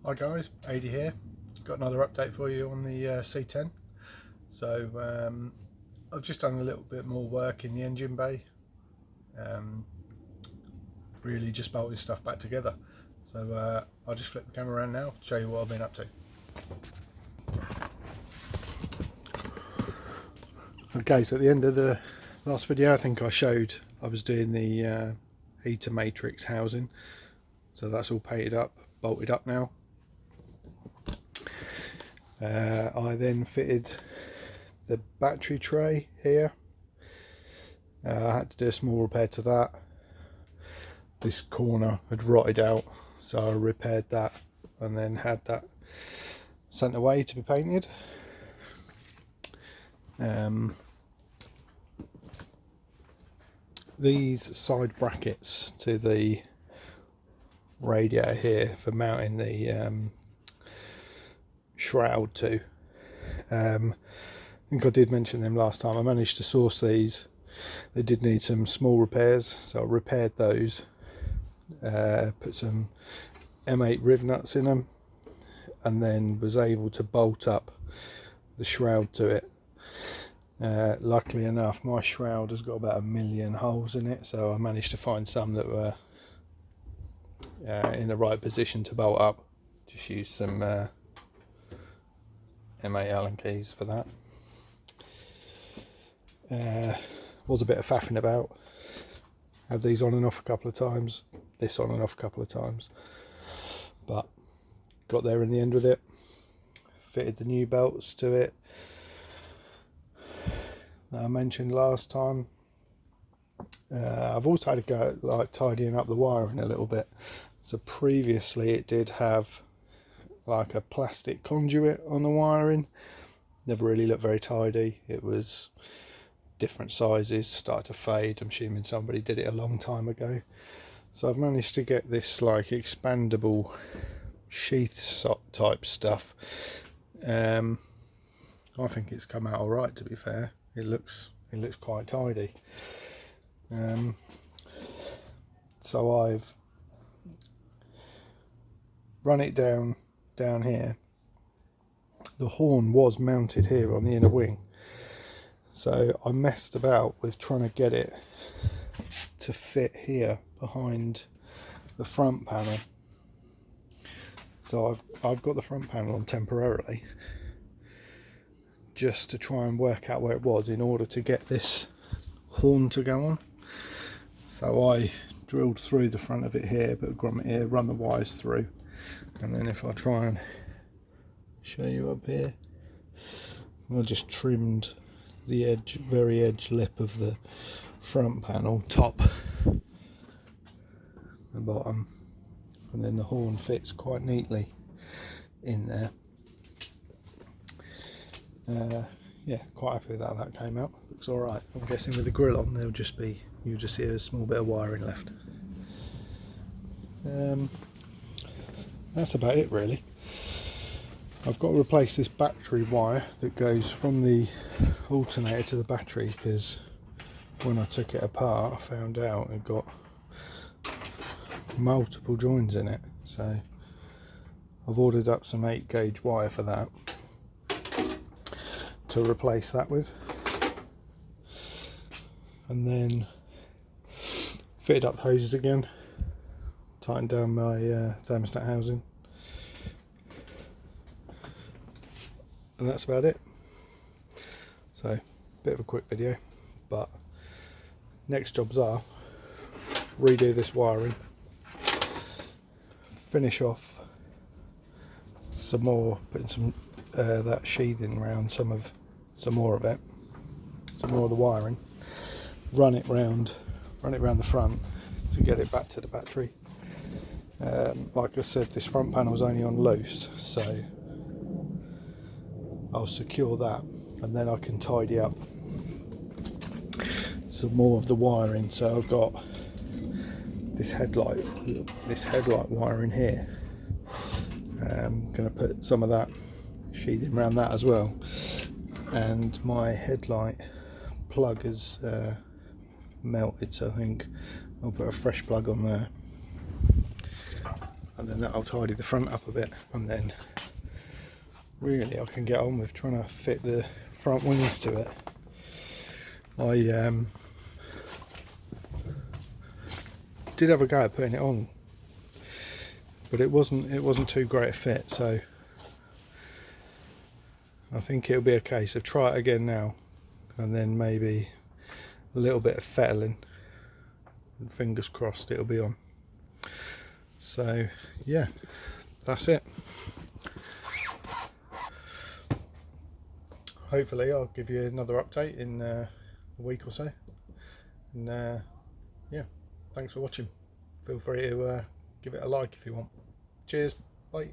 Hi guys, 80 here. Got another update for you on the C10. So I've just done a little bit more work in the engine bay, really just bolting stuff back together. So I'll just flip the camera around now, show you what I've been up to. Okay, so at the end of the last video I think I showed I was doing the heater matrix housing. So that's all painted up, bolted up now. I then fitted the battery tray here. I had to do a small repair to that. This corner had rotted out, so I repaired that and then had that sent away to be painted. These side brackets to the radiator here for mounting the shroud to, I think I did mention them last time. I managed to source these. They did need some small repairs, so I repaired those, put some M8 riv nuts in them, and then was able to bolt up the shroud to it. Luckily enough, my shroud has got about 1 million holes in it, so I managed to find some that were in the right position to bolt up. Just use some M8 Allen keys for that. Was a bit of faffing about. Had these on and off a couple of times, this on and off a couple of times, but got there in the end with it. Fitted the new belts to it. I mentioned last time, I've also had to go like tidying up the wiring a little bit. So previously it did have like a plastic conduit on the wiring. Never really looked very tidy. It was different sizes, started to fade. I'm assuming somebody did it a long time ago. So I've managed to get this like expandable sheath type stuff. I think it's come out all right, to be fair. It looks quite tidy. So I've run it down here. The horn was mounted here on the inner wing, so I messed about with trying to get it to fit here behind the front panel. So I've got the front panel on temporarily, just to try and work out where it was in order to get this horn to go on. So I drilled through the front of it here, put a grommet here, run the wires through, and then if I try and show you up here, I just trimmed the edge, very edge lip of the front panel, top and bottom, and then the horn fits quite neatly in there. Yeah, quite happy with how that came out. Looks alright. I'm guessing with the grill on you'll just see a small bit of wiring left. That's about it really. I've got to replace this battery wire that goes from the alternator to the battery, because when I took it apart I found out it got multiple joins in it. So I've ordered up some 8 gauge wire for that to replace that with, and then fitted up the hoses again, tightened down my thermostat housing, and that's about it. So bit of a quick video, but next jobs are redo this wiring, finish off some more, putting some that sheathing around some more of the wiring, run it round the front to get it back to the battery. Like I said, this front panel is only on loose, so I'll secure that and then I can tidy up some more of the wiring. So I've got this headlight wiring here. I'm going to put some of that sheathing around that as well, and my headlight plug is melted, so I think I'll put a fresh plug on there. and then that'll tidy the front up a bit, and then really I can get on with trying to fit the front wings to it. I did have a go at putting it on, but it wasn't too great a fit, so I think it'll be a case of try it again now, and then maybe a little bit of fettling, and fingers crossed it'll be on. So yeah, that's it. Hopefully I'll give you another update in a week or so, and yeah, thanks for watching. Feel free to give it a like if you want. Cheers, bye.